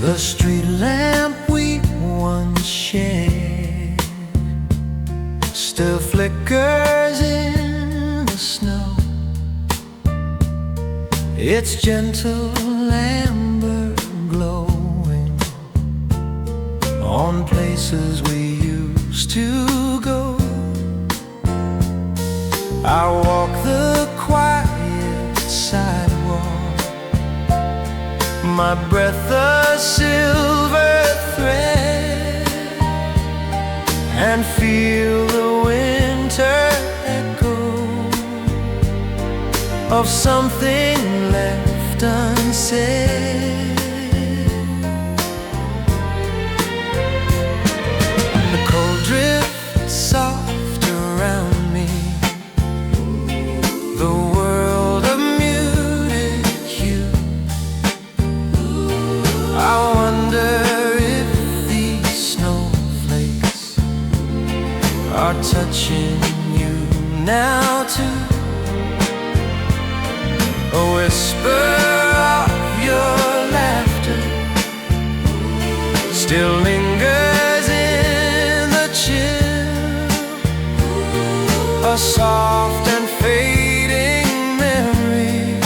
The street lamp we once shared still flickers in the snow. Its gentle amber glowing on places we used to go. I walk the quiet sidewalk, my breath a silver thread, and feel the winter echo of something left unsaid. The cold drifts soft around me, the world a muted hue. I wonder if these snowflakes are touching you now too. A whisper of your laughter still lingers in the chill, a soft and fading memory.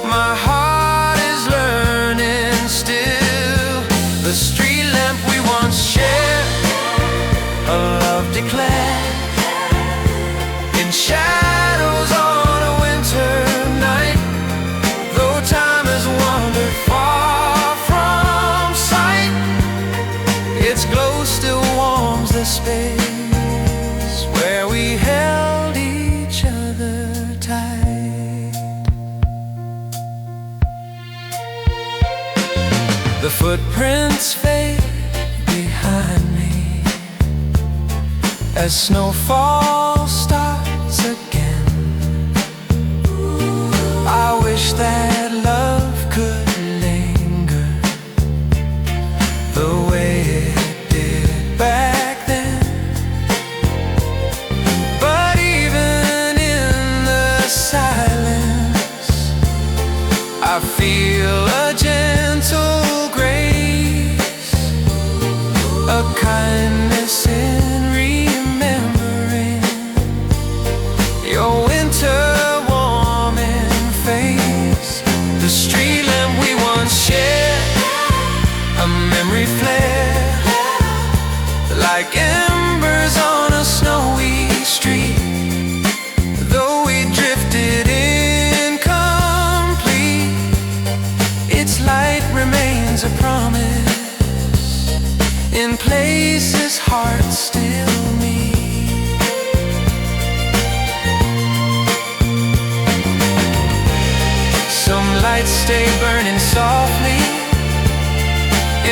My heart is learning still. The street lamp we once shared, a love declared in shadows on a winter night. Though time has wandered far from sight, its glow still warms the space where we held each other tight. The footprints fade behind me as snowfall starts again. I wish that love could linger the way it did back then. But even in the silence, I feel a gentle grace, a kindness in remembering your winter warming face. The street lamp we once shared, a memory flare like embers on a snowy street. Though we drifted incomplete, its light remains a promise in places hearts still meet. Some lights stay burning softly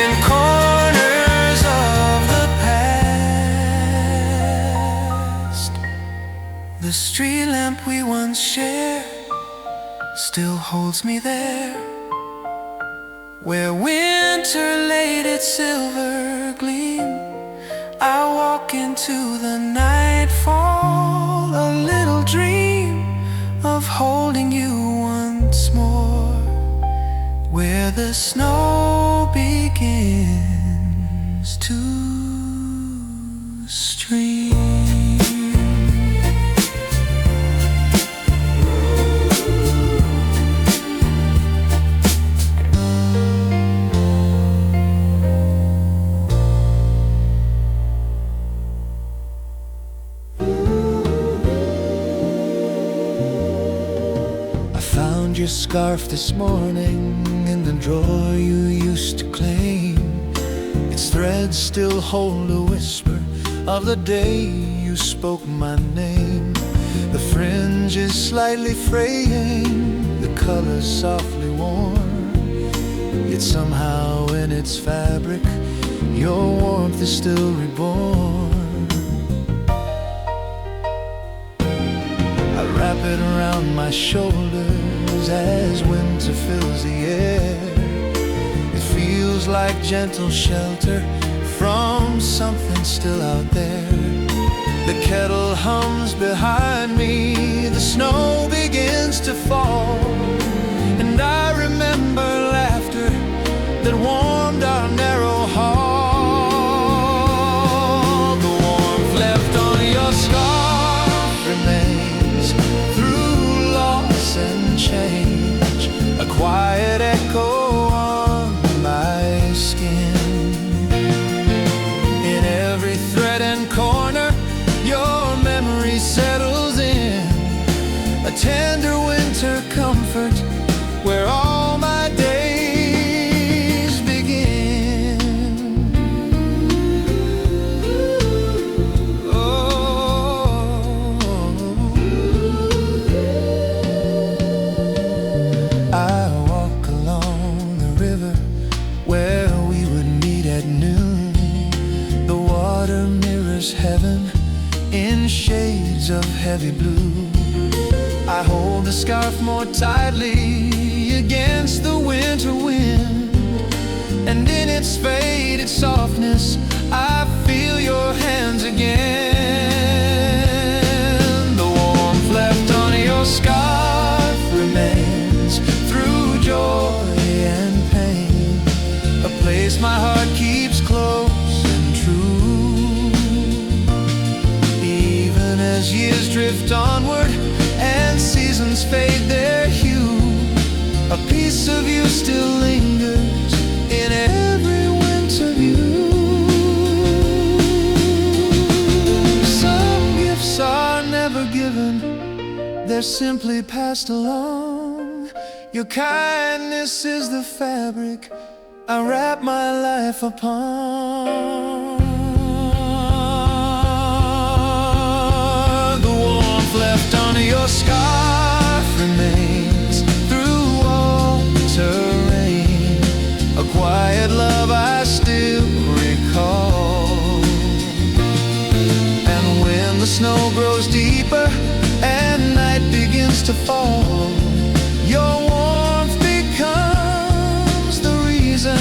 in corners of the past. The street lamp we once shared still holds me there, where winter laid its silver gleam. I walk into the nightfall, a little dream of holding you once more, where the snow begins to stream. Your scarf this morning in the drawer you used to claim. Its threads still hold a whisper of the day you spoke my name. The fringe is slightly fraying, the color's softly worn, yet somehow in its fabric your warmth is still reborn. I wrap it around my shoulders as winter fills the air. It feels like gentle shelter from something still out there. The kettle hums behind me, the snow begins to fall, and I remember laughter, the navy blue. I hold the scarf more tightly against the winter wind, and in its faded softness I feel your hands again. The warmth left on your scarf remains through joy and pain, a place my heart keeps close and true. Even as years drift onward and seasons fade their hue, a piece of you still lingers in every winter view. Some gifts are never given, they're simply passed along. Your kindness is the fabric I wrap my life upon. The warmth left on your scarf remains through all terrain, a quiet love I still recall. And when the snow grows deeper and night begins to fall, your warmth becomes the reason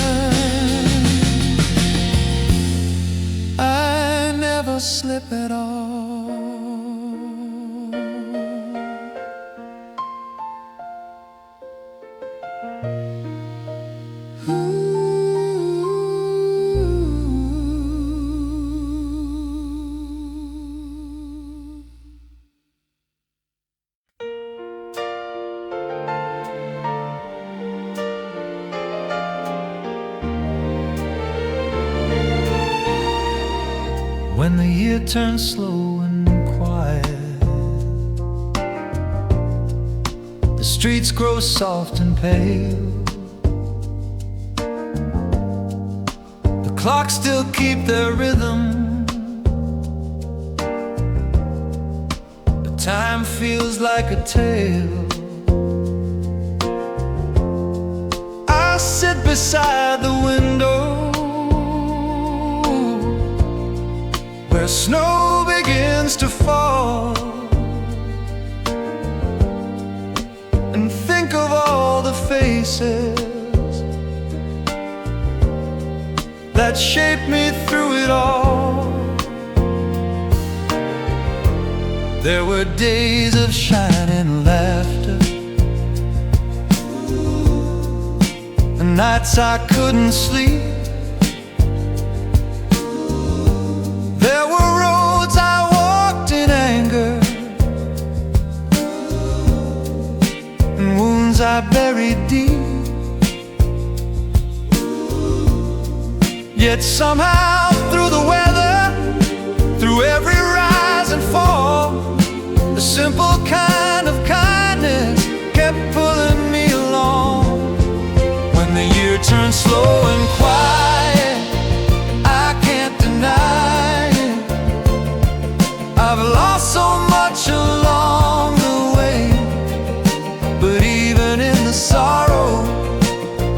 I never slip at all. When the year turns slow and quiet, the streets grow soft and pale, the clocks still keep their rhythm, but time feels like a tale. I sit beside the window where snow begins to fall, and think of all the faces that shaped me through it all. There were days of shining laughter, and nights I couldn't sleep. There were roads I walked in anger, and wounds I buried deep. Yet somehow through the weather, through every rise and fall, the simple kind of kindness kept pulling me along. When the year turned slow and quiet, I can't deny it, I've lost so much along the way. But even in the sorrow,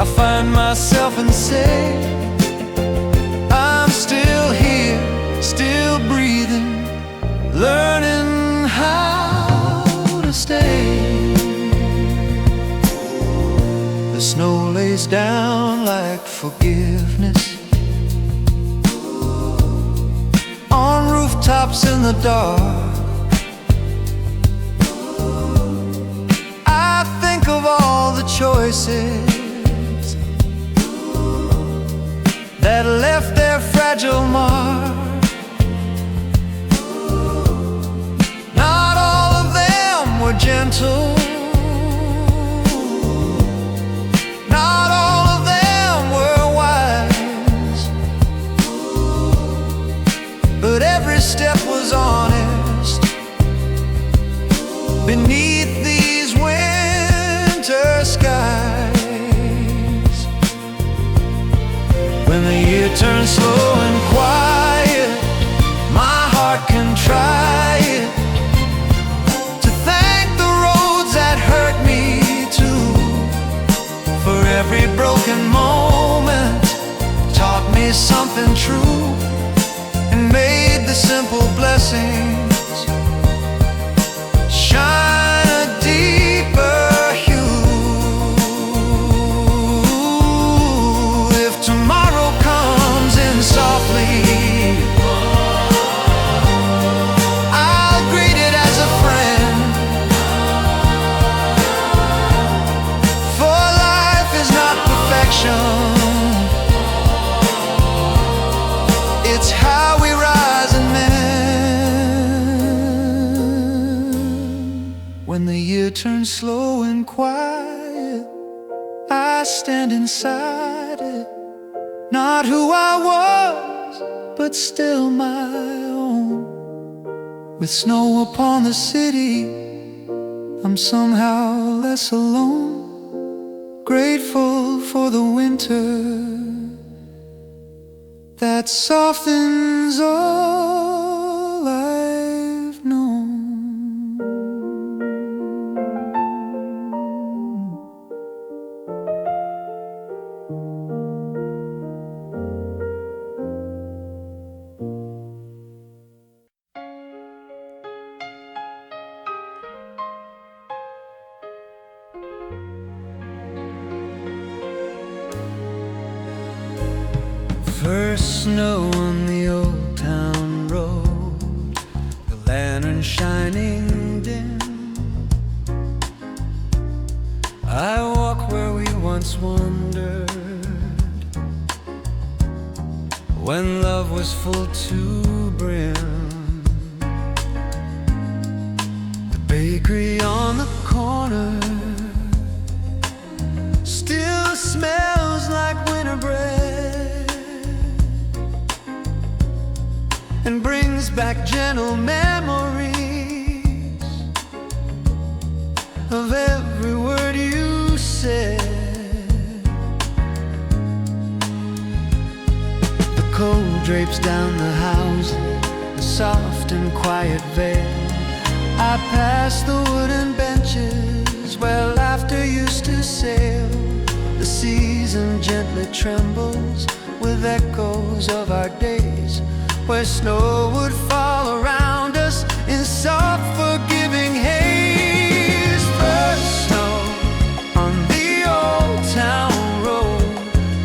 I find myself and say, I'm still here, still breathing, learning how to stay. The snow lays down like forgiveness on rooftops in the dark. I think of all the choices that left their fragile mark. Not all of them were gentle, not all of them were wise, but every step was honest beneath these winter skies. When the year turns slow and quiet, my heart can try it to thank the roads that hurt me too. For every broken moment taught me something true, and made the simple blessings shine a deeper hue. If tomorrow comes in softly, I'll greet it as a friend. For life is not perfection, it's how we rise and mend. When the year turns slow and quiet, I stand inside it, not who I was, but still my own. With snow upon the city, I'm somehow less alone. Grateful for the winter that softens all I've known. First snow on the old town road, the lantern shining dim. I walk where we once wandered, when love was full to brim. The bakery on the corner still smells like winter bread, and brings back gentle memories of every word you said. The cold drapes down the house, a soft and quiet veil. I pass the wooden benches where laughter used to sail. The season gently trembles with echoes of our days, where snow would fall around us in soft forgiving haze. First snow on the old town road,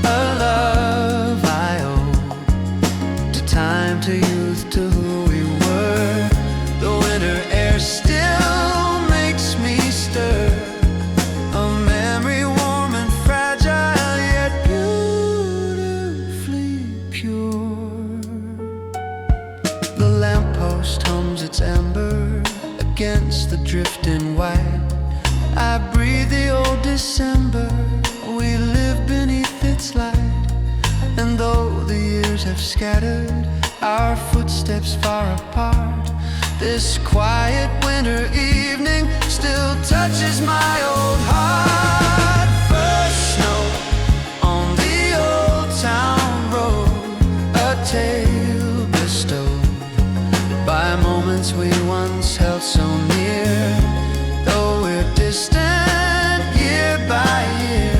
a love I owe to time, to youth, to who we were. The winter air still makes me stir, a memory warm and fragile, yet beautifully pure. The lamppost hums its ember against the drifting white. I breathe the old December, we live beneath its light. And though the years have scattered our footsteps far apart, this quiet winter evening still touches my old heart. First snow on the old town road, a tale bestowed by moments we once held so near. Though we're distant year by year,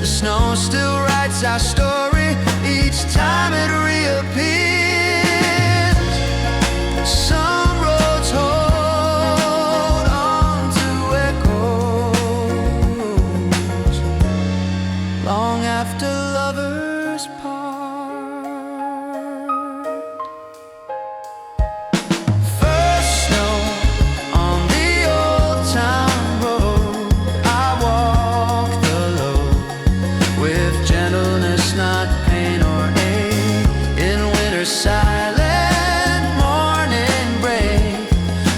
the snow still writes our story each time it reappears. Some roads hold on to echoes long after lovers part. First snow on the old town road, I walk the load with gentleness, not pain or ache. In winter's silent morning break,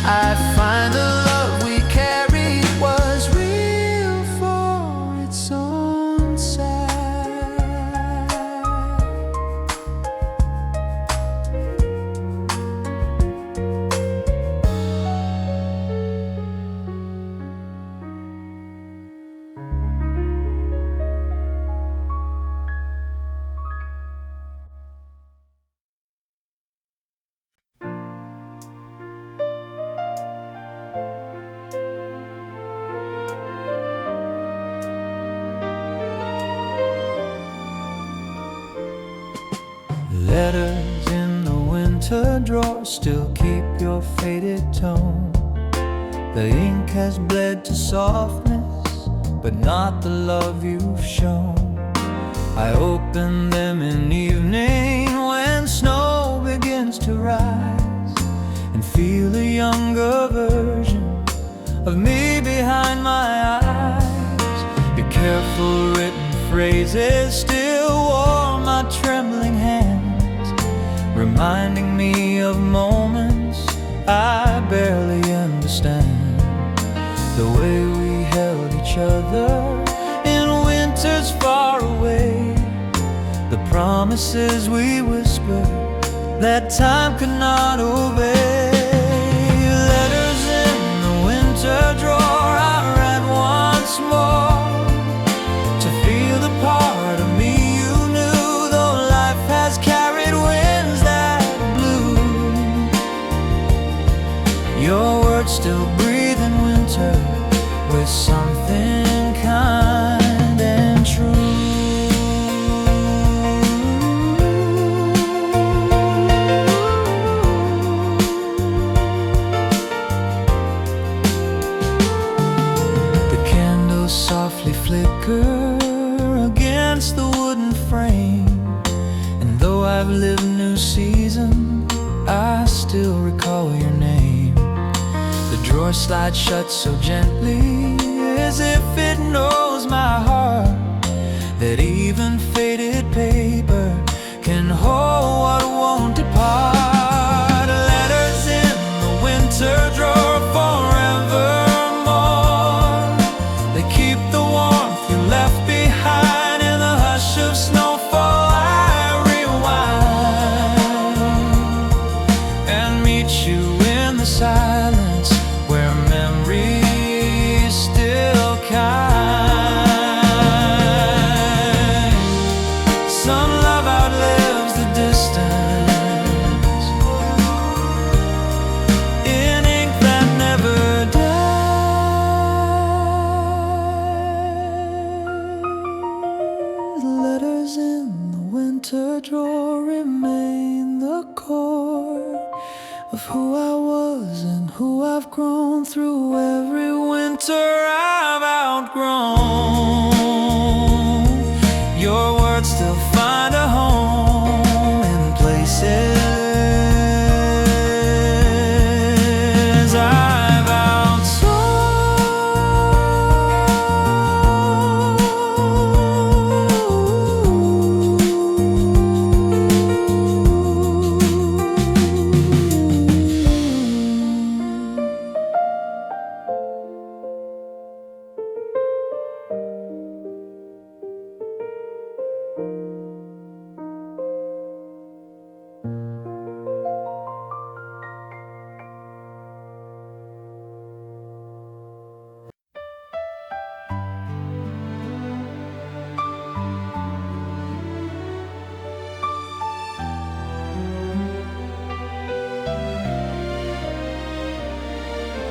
I find the love we carried was real for its own side. Letters in the winter drawer still keep your faded tone. The ink has bled to softness, but not the love you've shown. I open them in evening when snow begins to rise, and feel a younger version of me behind my eyes. Your careful written phrases still warm my trembling hands, reminding me of moments I barely understand. The way we held each other in winters far away, the promises we whispered that time could not obey. Letters in the winter drawer I read once more, to feel the part of me you knew, though life has carried winds that blew. Your words still breathe in winter with something kind and true. Softly flicker against the wooden frame, and though I've lived new seasons, I still recall your name. The drawer slides shut so gently, as if it knows my heart, that even faded paper can hold what won't depart. Letters in the winter drawer forever. Left behind in the hush of snowfall, I rewind and meet you in the silence where memory is still kind. Some love outlives the distance in ink that never dies. Letters in the winter drawer remain the core of who I was and who I've grown through every winter I've outgrown. Your words still find a home in places I've outsold.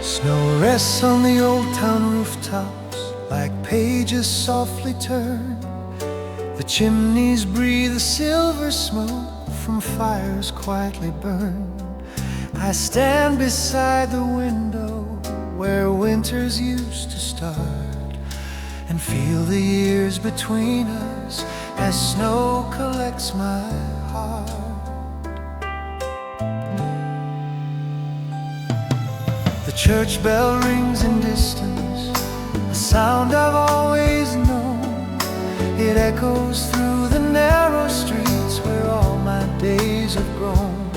Snow rests on the old town rooftops like pages softly turned. The chimneys breathe the silver smoke from fires quietly burned. I stand beside the window where winters used to start, and feel the years between us as snow collects my heart. The church bell rings in distance, a sound I've always known. It echoes through the narrow streets where all my days have grown.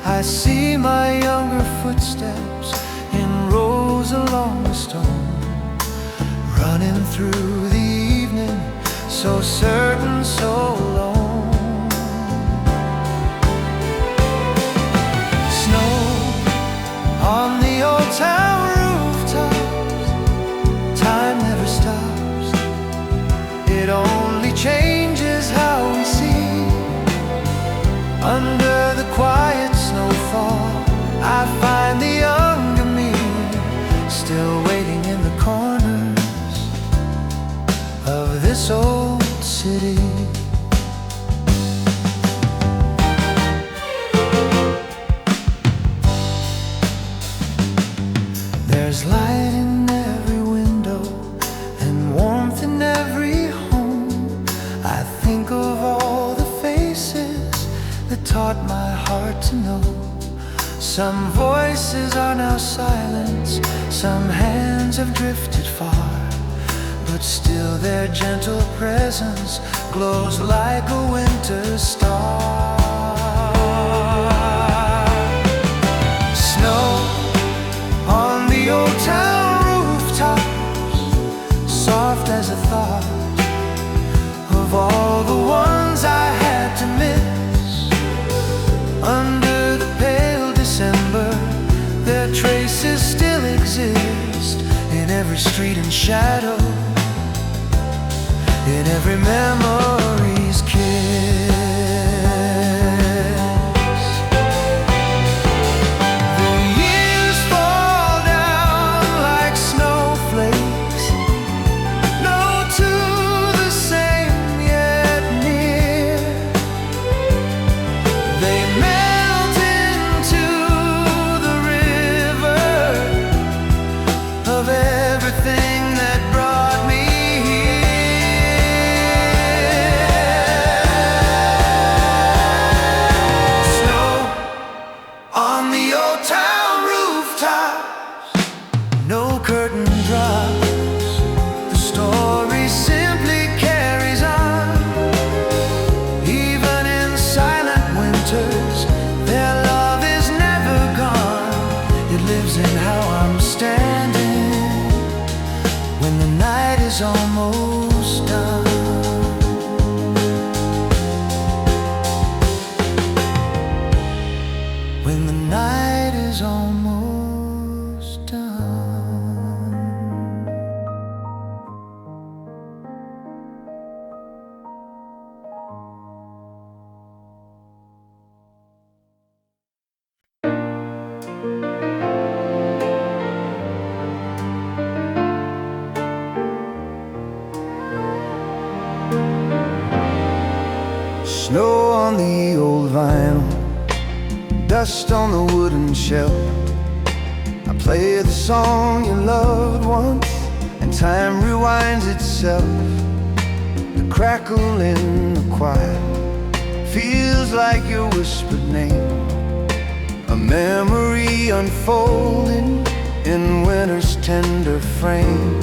I see my younger footsteps in rows along the stone, running through the evening, so certain, so alone. Snow on the old town rooftops, time never stops. It only changes how we see. Under the quiet snowfall, I find the younger me still waiting in the corners of this old city. There's light Some voices are now silent, some hands have drifted far, but still their gentle presence glows like a winter star. Snow on the old town rooftops, soft as a thought of all the ones I had to miss. Under the pale December, their traces still exist in every street and shadow, in every memory's kiss. The years fall down like snowflakes, no two the same yet near. They melt into the river of everything that brought me almost done. When the night is almost done. Snow on the old vinyl, dust on the wooden shelf. I play the song you loved once, and time rewinds itself. The crackle in the quiet feels like your whispered name, a memory unfolding in winter's tender frame.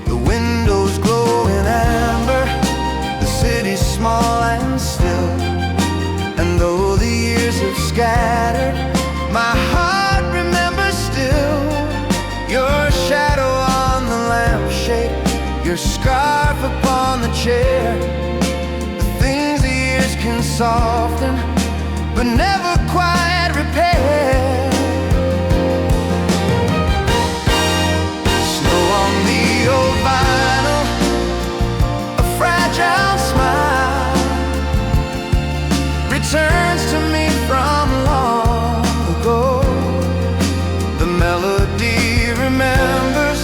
The windows glow in amber, city's small and still, and though the years have scattered, my heart remembers still. Your shadow on the lampshade, your scarf upon the chair, the things the years can soften but never quite repair. Snow on the old vinyl, a fragile smile returns to me from long ago. The melody remembers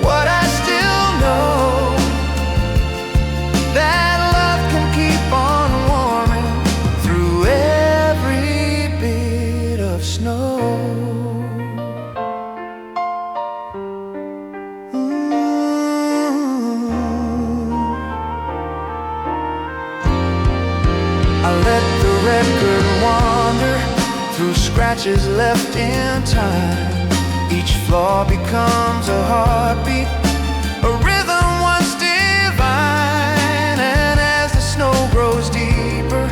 what I still know, that love can keep on warming through every bit of snow. Record wander through scratches left in time. Each flaw becomes a heartbeat, a rhythm once divine. And as the snow grows deeper,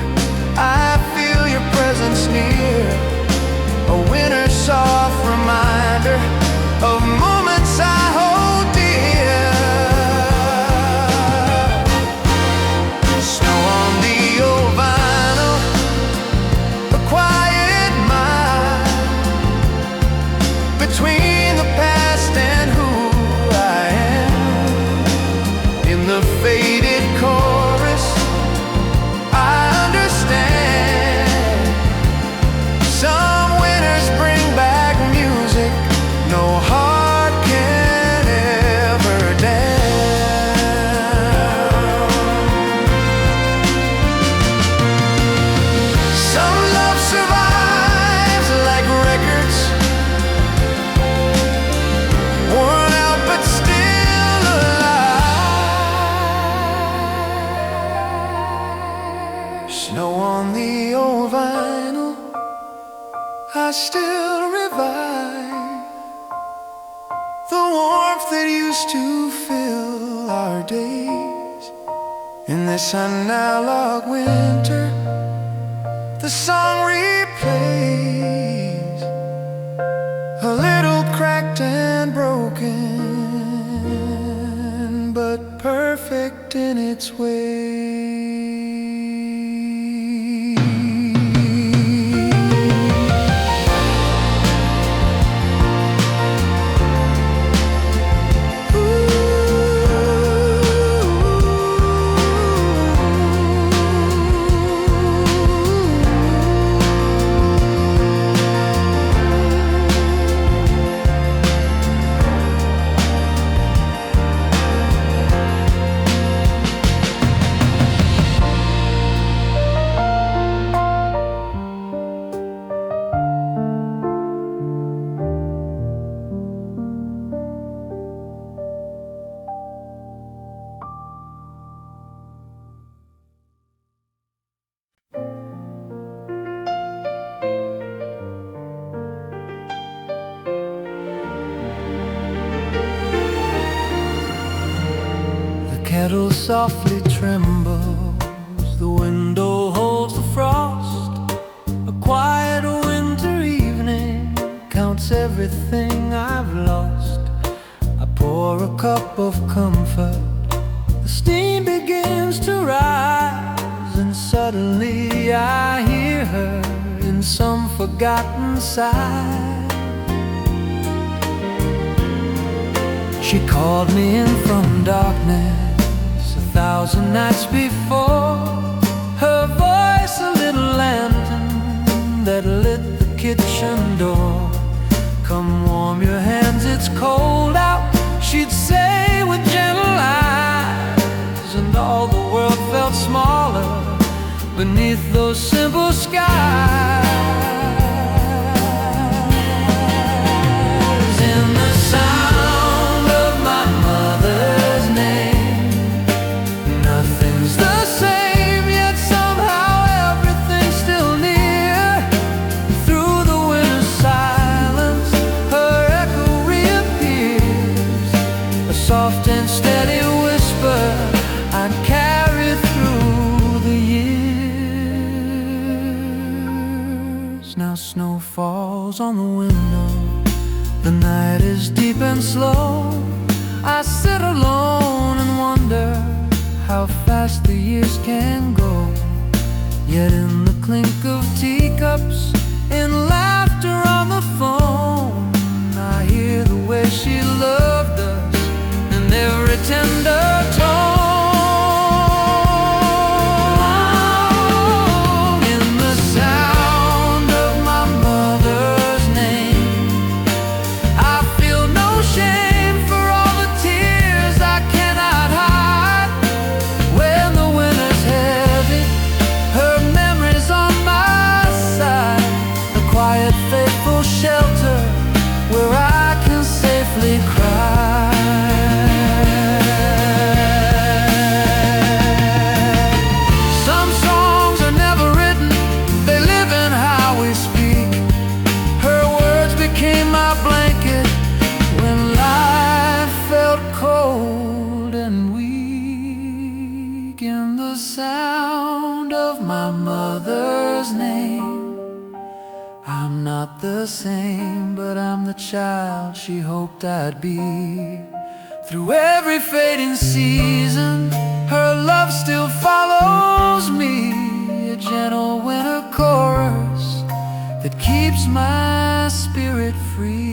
I feel your presence near, a winter's soft reminder of moments I hold dear. Snow on the old vinyl, quiet mile between the past and who I am. In the faded chorus, I understand. Some winters bring back music no heart can ever down. Some love survives like records, worn out but still alive. I still revive the warmth that used to fill our days. In this analog winter, the song replays, a little cracked and broken, but perfect in its way. Kettle softly trembles, the window holds the frost. A quiet winter evening counts everything I've lost. I pour a cup of comfort, the steam begins to rise, and suddenly I hear her in some forgotten sigh. She called me in from darkness 1,000 nights before, her voice a little lantern that lit the kitchen door. Come warm your hands, it's cold out, she'd say with gentle eyes, and all the world felt smaller beneath those simple skies. In the sound of my mother's name, nothing's the same, yet somehow everything's still near. Through the winter silence, her echo reappears, a soft and steady whisper I'd carry through the years. Now snow falls on the window, the night is deep and slow. I sit alone and wonder how fast the years can go. Yet in the clink of teacups, in laughter on the phone, I hear the way she loved us in every tender tone. In the sound of my mother's name, I feel no shame for all the tears I cannot hide. When the winter's heavy, her memory's on my side, a quiet, faithful shelter where I can safely cry. Some songs are never written, they live in how we speak. Her words became my blanket when life felt cold and weak. In the sound of my mother's name, I'm not the same, but I'm the child she hoped I'd be. Through every fading season, her love still follows me, a gentle winter chorus that keeps my spirit free.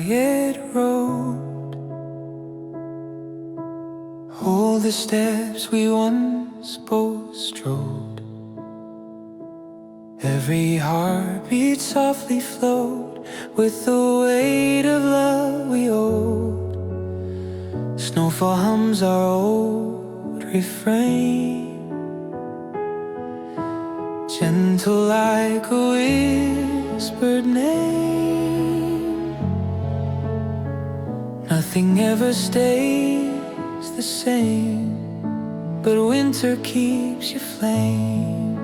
quiet road. All the steps we once both strode, every heartbeat softly flowed with the weight of love we owed. Snowfall hums our old refrain, gentle like a whispered name. Nothing ever stays the same, but winter keeps your flame.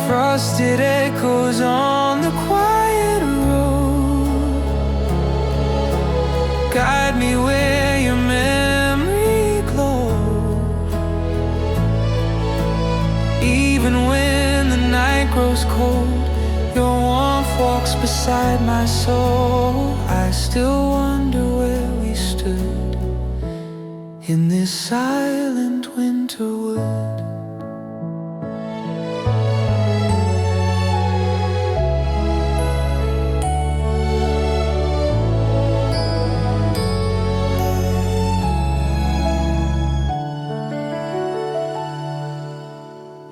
Frosted echoes on the quiet road, guide me where your memory glows. Even when the night grows cold, your warmth walks beside my soul. I still wonder where we stood in this silent winter wood.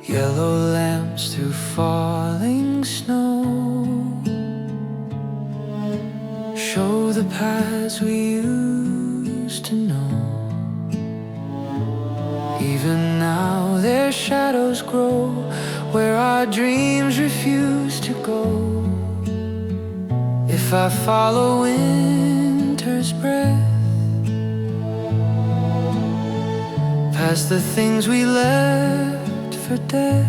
Yellow lamps through falling snow show the paths we used to know. Even now their shadows grow where our dreams refuse to go. If I follow winter's breath past the things we left for death,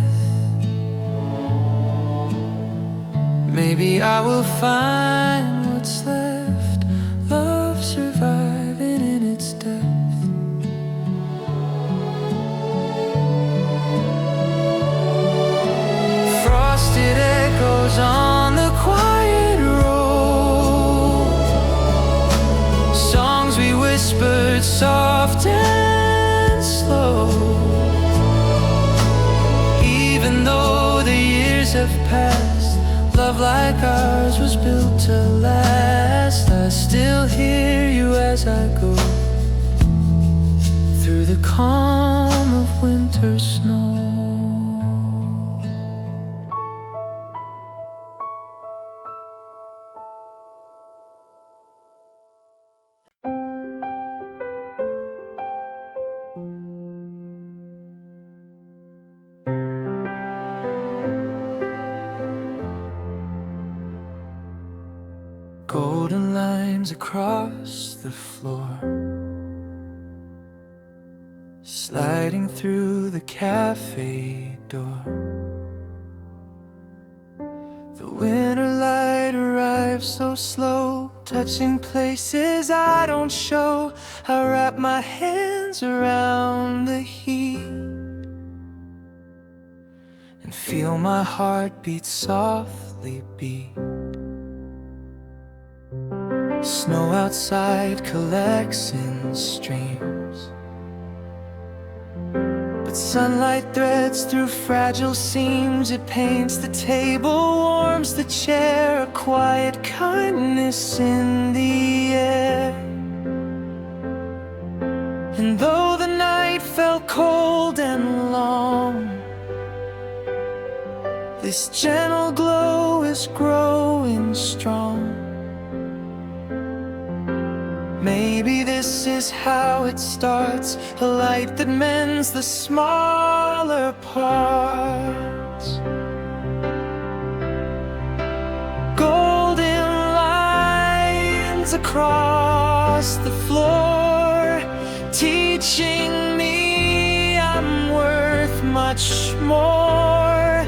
maybe I will find what's left, love surviving in its depth. Frosted echoes on the quiet road, songs we whispered soft and slow. Even though the years have passed, love like ours was built to last. I still hear you as I go through the calm of winter snow. Golden lines across the floor, sliding through the cafe door. The winter light arrives so slow, touching places I don't show. I wrap my hands around the heat and feel my heartbeat softly beat. Snow outside collects in streams, but sunlight threads through fragile seams. It paints the table, warms the chair, a quiet kindness in the air. And though the night felt cold and long, this gentle glow is growing strong. Maybe this is how it starts, a light that mends the smaller parts. Golden lines across the floor, teaching me I'm worth much more.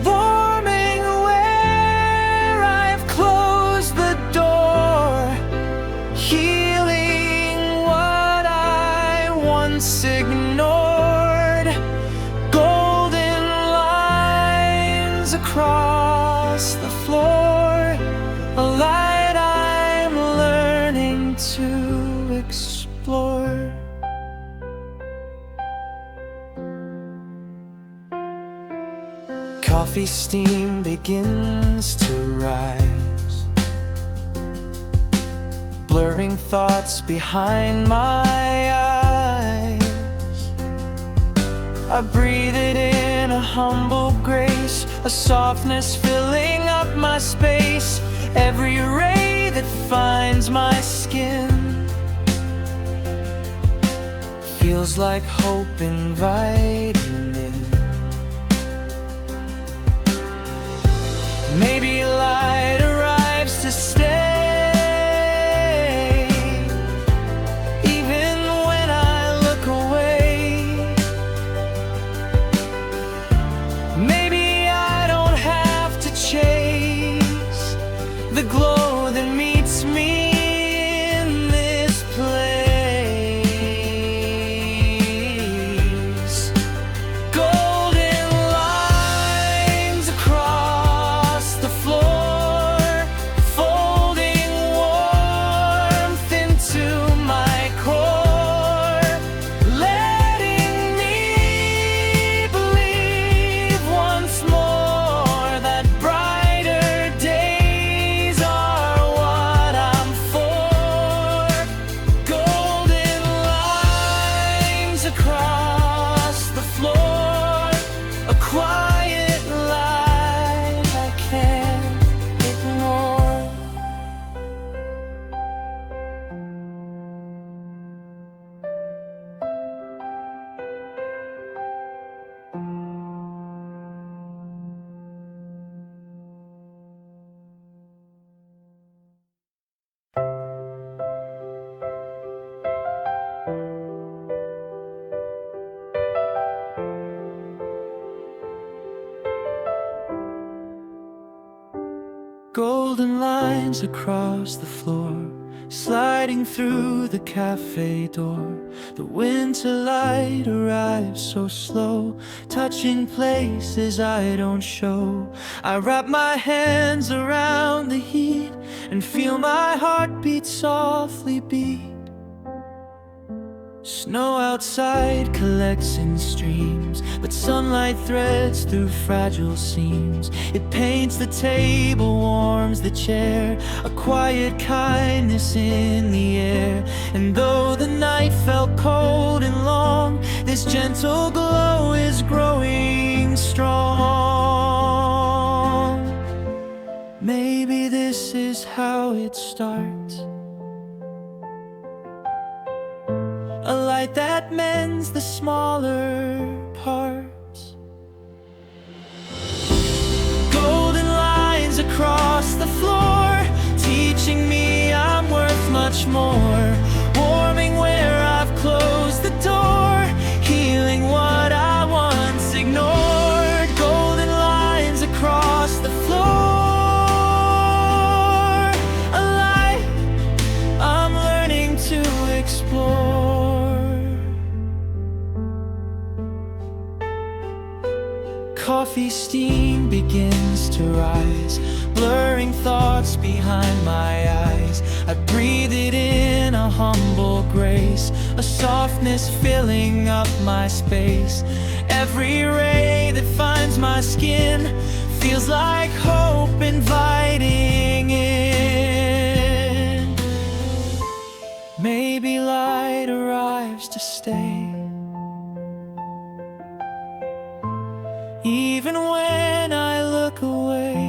Warming where I've closed the door, healing what I once ignored. Golden lines across the floor, a light I'm learning to explore. Coffee steam begins to rise, blurring thoughts behind my eyes. I breathe it in, a humble grace, a softness filling up my space. Every ray that finds my skin feels like hope inviting in. Maybe light arrives to stay. The glow that meets me in this place. Golden lines across the floor, folding warmth into my core, letting me believe once more that brighter days golden lines across the floor, sliding through the cafe door. The winter light arrives so slow, touching places I don't show. I wrap my hands around the heat and feel my heart beat softly beat. Snow outside collects in streams, but sunlight threads through fragile seams. It paints the table, warms the chair, a quiet kindness in the air. And though the night felt cold and long, this gentle glow is growing strong. Maybe this is how it starts, a light that mends the smaller parts. Golden lines across the floor, teaching me I'm worth much more. Warming where I've closed the door, healing what I once ignored. Golden lines across the floor, a light I'm learning to explore. Coffee steam begins to rise, blurring thoughts behind my eyes. I breathe it in, a humble grace, a softness filling up my space. Every ray that finds my skin feels like hope inviting in. Maybe light arrives to stay, even when I look away.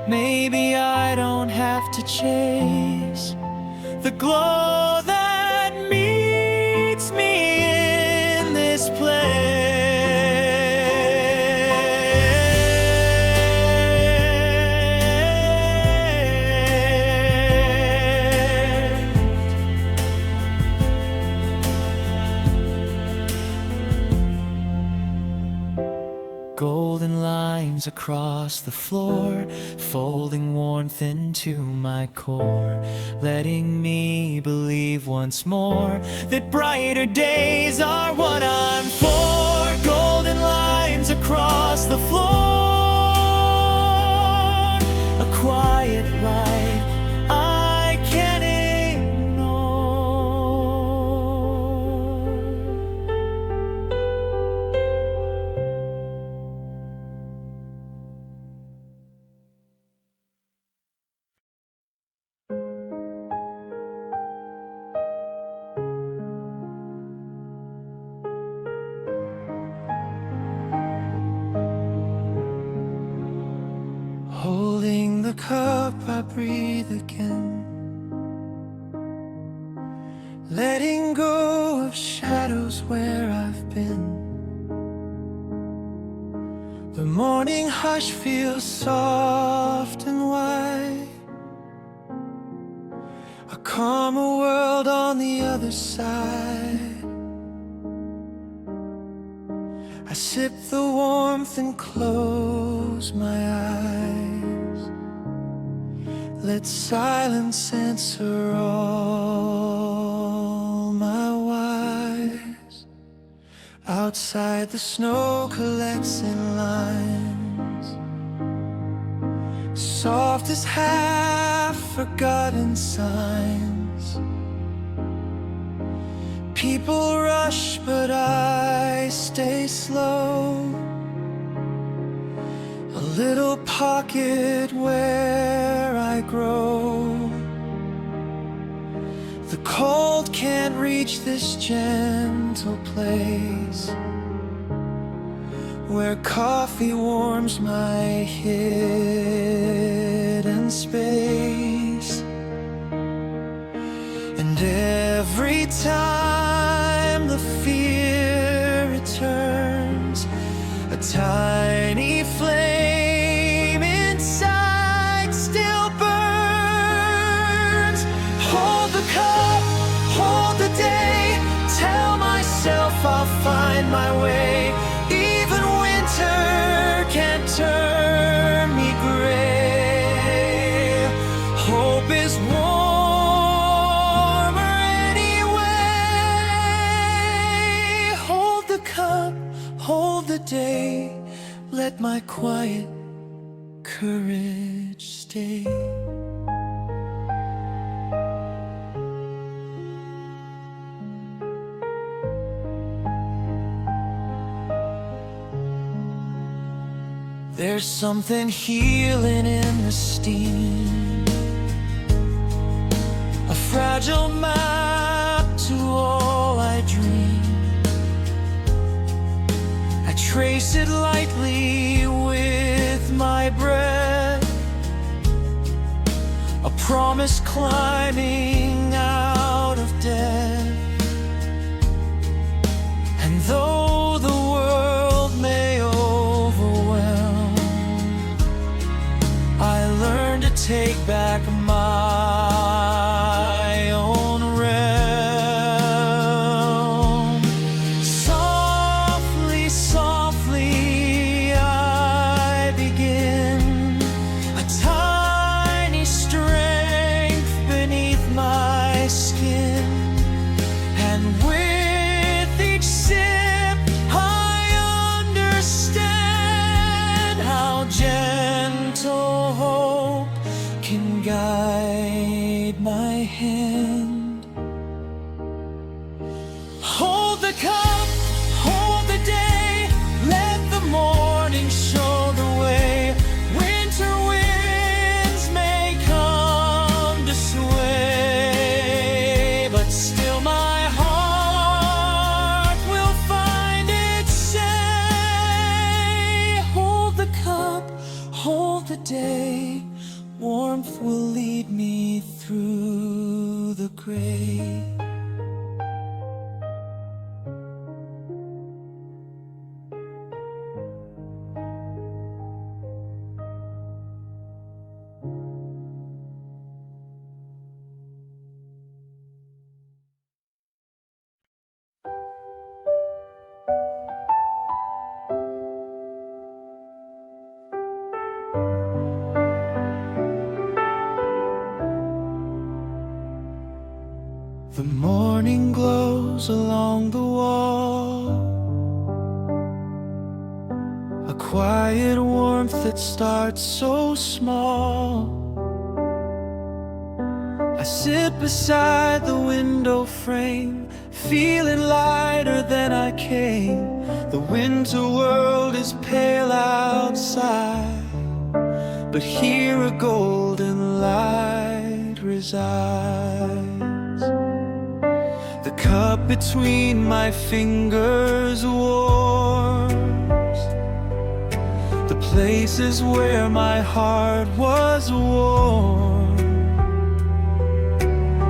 Maybe I don't have to chase the glow that meets me in this place. Golden lines across the floor, folding warmth into my core, letting me believe once more that brighter days are what I'm for. Golden lines across the floor, a quiet light I can't the cup I breathe again, letting go of shadows where I've been. The morning hush feels soft and wide, a calmer world on the other side. I sip the warmth and close my eyes, let silence answer all my whys. Outside the snow collects in lines, soft as half-forgotten signs. People rush, but I stay slow. A little pocket where I grow. The cold can't reach this gentle place, where coffee warms my hidden space. And every time the fear returns, a tiny flame inside still burns. Hold the cup, hold the day, tell myself I'll find my way. Even winter can't turn me gray. Hope is warmer anyway. Hold the cup, hold the day, let my quiet courage stay. There's something healing in the steam, a fragile map to all I dream. I trace it lightly with my breath, a promise climbing out of death. And though the world may overwhelm, I learn to take back my own realm. Softly, softly I begin, a tiny strength beneath my skin. And with each sip I understand how gentle hope can guide my hand. Hold the cup, hold the day, let the morning show the way. Winter winds may come to sway, but still my heart will find its say. Hold the cup, hold the day, warmth will lead me through the gray. The morning glows along the wall, a quiet warmth that starts so small. I sit beside the window frame, feeling lighter than I came. The winter world is pale outside, but here a golden light resides. The cup between my fingers warms, the places where my heart was warm.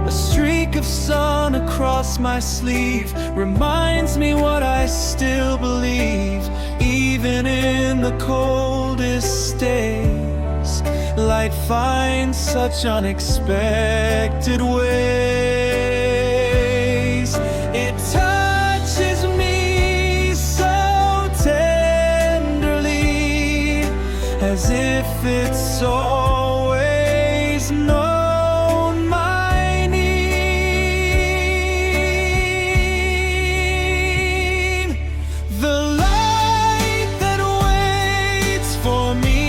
A streak of sun across my sleeve reminds me what I still believe. Even in the coldest days, light finds such unexpected ways. It touches me so tenderly, as if it's always known my need. The light that waits for me,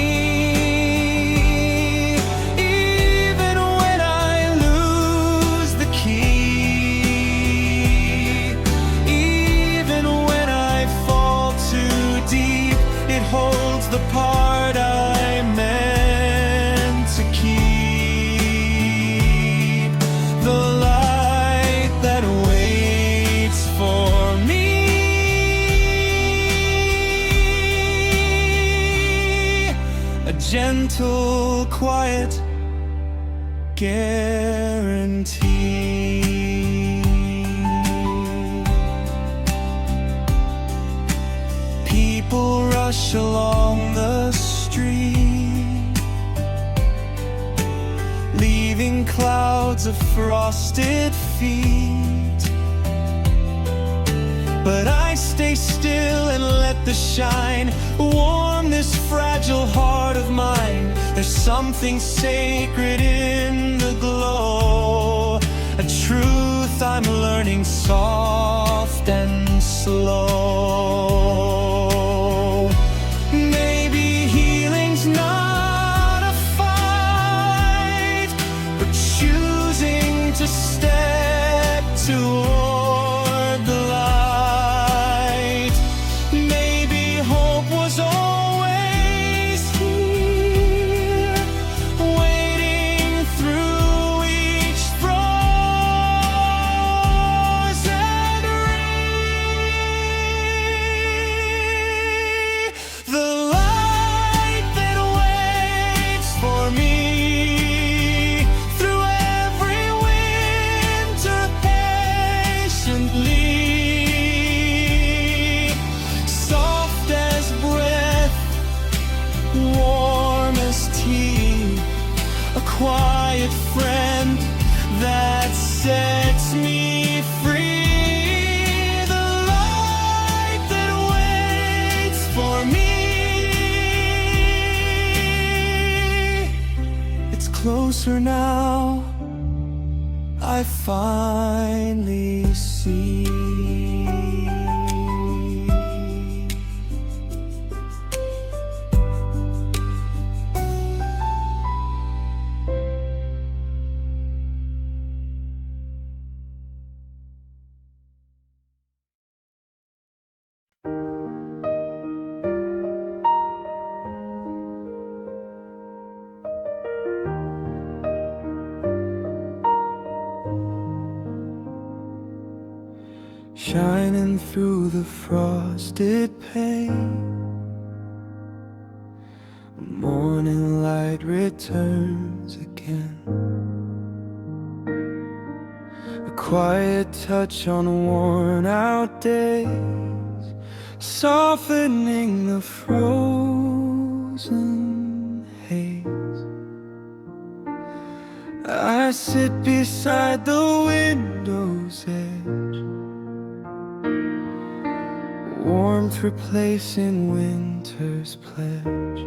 even when I lose the key, even when I fall too deep, it holds the part I meant to keep. The light that waits for me, a gentle, quiet guarantee. People rush along the street, leaving clouds of frosted feet. But I stay still and let the shine warm this fragile heart of mine. There's something sacred in the glow, a truth I'm learning soft and slow. Maybe healing's not a fight, but choosing to step toward the light. Maybe hope was always here, waiting through each frozen ray. The light that waits for me through every winter patiently, soft as breath, warm as tea, a quiet friend that sets me free. The light that waits for me, it's closer now, I finally see. Shining through the frosted pane, morning light returns again. A quiet touch on worn out days, softening the frozen haze. I sit beside the window's edge, warmth replacing winter's pledge.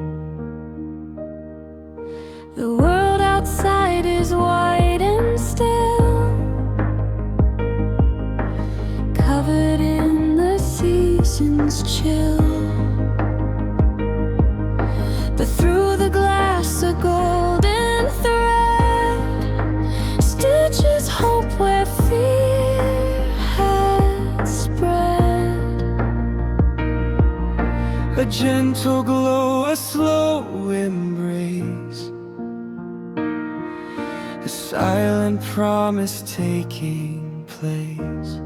The world outside is white and still, covered in the season's chill. But through the glass a golden thread stitches hope where fear had spread. A gentle glow, a slow embrace, a silent promise taking place.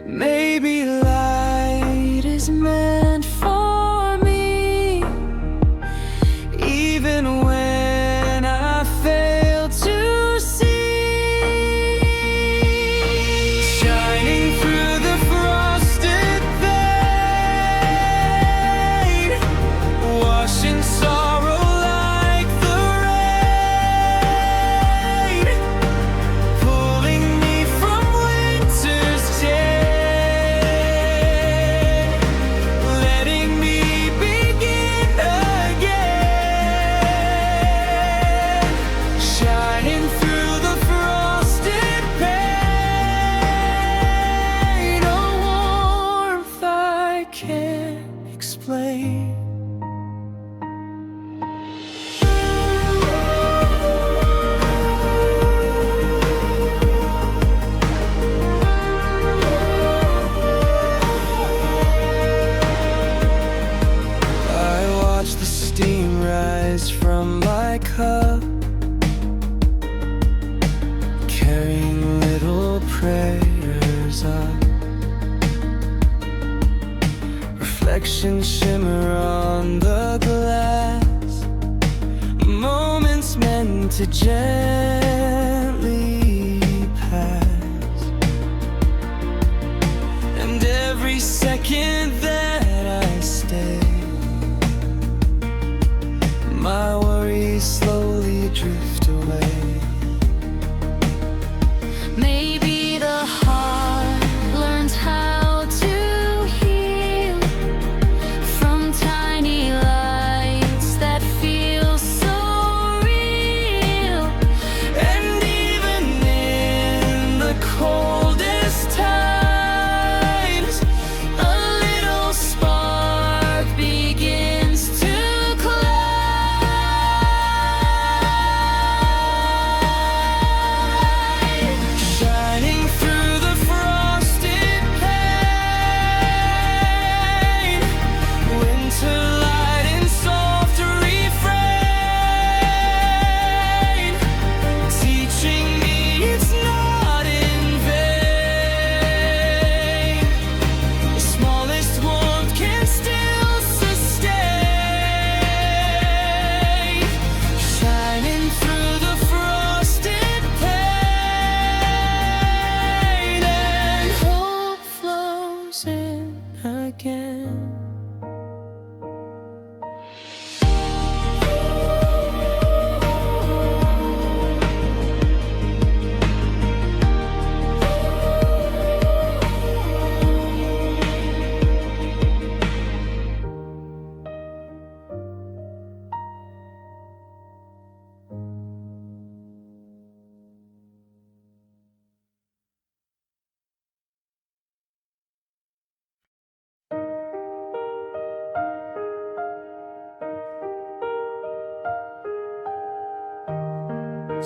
Maybe light is meant for me, rise from my cup, carrying little prayers up. Reflections shimmer on the glass, moments meant to gently pass. And every second that I stay, my worries slowly drift away. Maybe the heart learns how to heal from tiny lights that feel so real. And even in the coldest times, a little spark begins to climb, shining through the frosted pane. Winter light in soft refrain, teaching me it's not in vain. The smallest warmth can still sustain, shining through the frosted pane. And hope flows in again.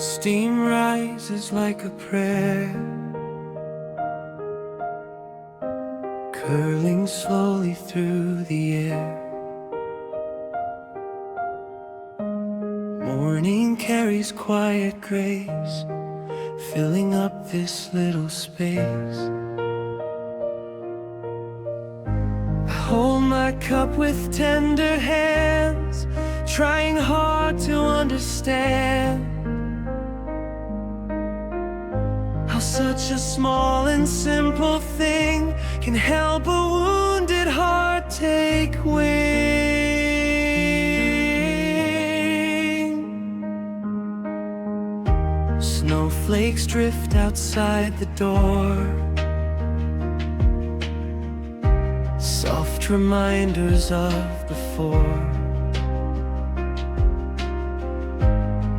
Steam rises like a prayer, curling slowly through the air. Morning carries quiet grace, filling up this little space. I hold my cup with tender hands, trying hard to understand how such a small and simple thing can help a wounded heart take wing. Snowflakes drift outside the door, soft reminders of before.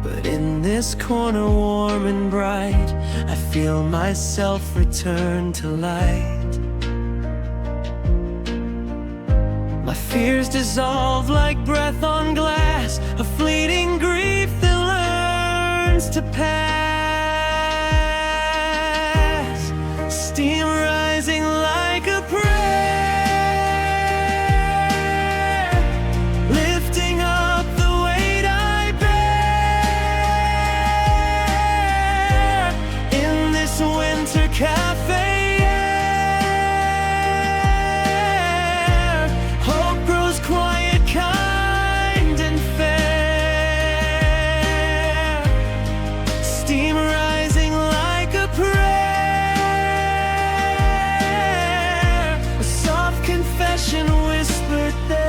But in this corner warm and bright, I feel myself return to light. My fears dissolve like breath on glass, a fleeting grief that learns to pass. Steam rising like a prayer, lifting up the weight I bear. In this winter cafe air, hope grows quiet, kind and fair. Steam rising like a prayer, a soft confession whispered there.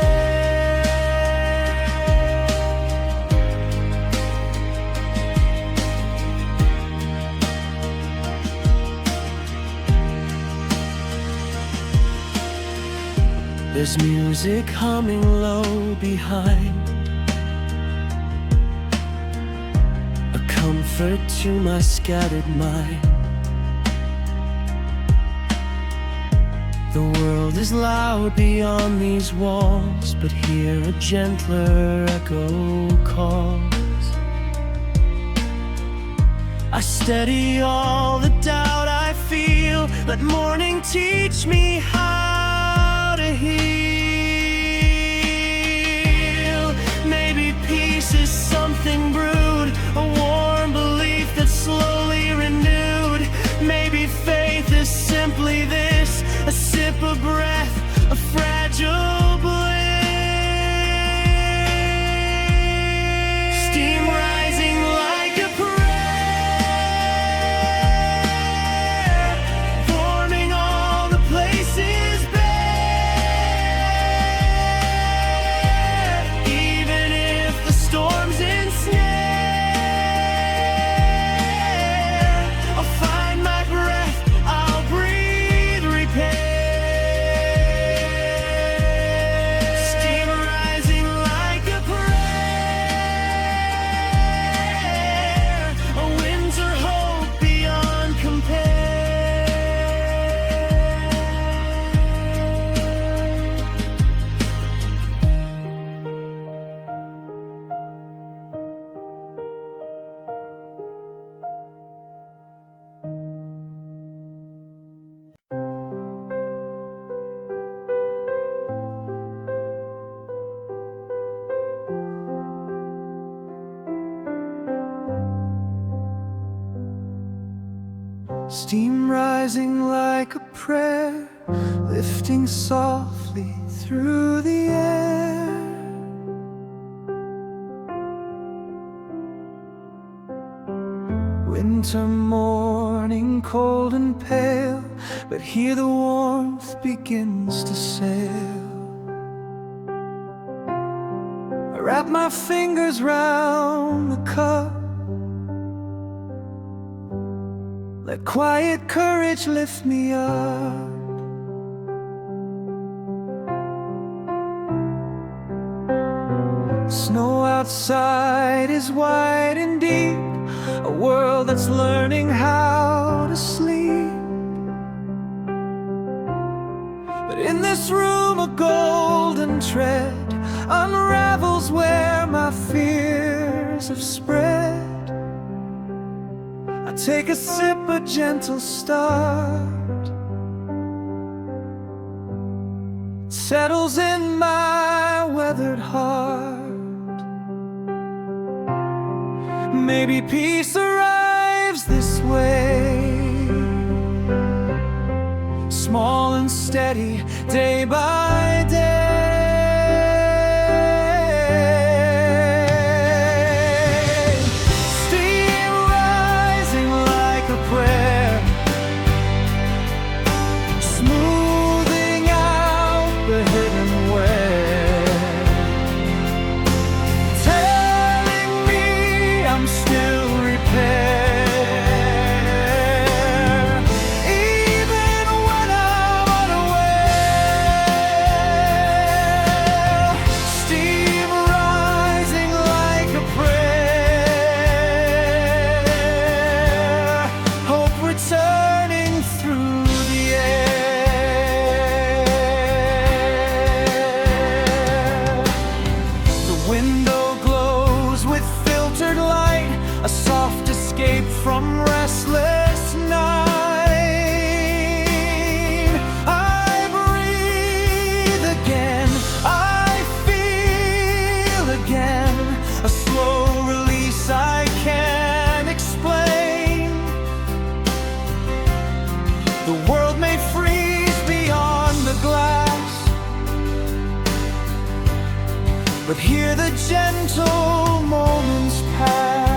There's music humming low behind, a comfort to my scattered mind. The world is loud beyond these walls, but here a gentler echo calls. I steady all the doubt I feel, let morning teach me how to heal. Maybe peace Steam rising like a prayer, lifting softly through the air. Winter morning, cold and pale, but here the warmth begins to sail. I wrap my fingers round the cup, let quiet courage lift me up. Snow outside is white and deep, a world that's learning how to sleep. But in this room a golden thread unravels where my fears have spread. I take a sip, a gentle start settles in my weathered heart. Maybe peace arrives this way, small and steady, day by day. Steam rising like a prayer, smoothing out the hidden wear, telling me I'm still repair, even when I'm unaware. Steam rising like a prayer, hope returning through the air. The window glows with filtered light, a soft escape from restless night. I breathe again, I feel again, a slow release I can't explain. The world may freeze beyond the glass, but here the gentle moments pass.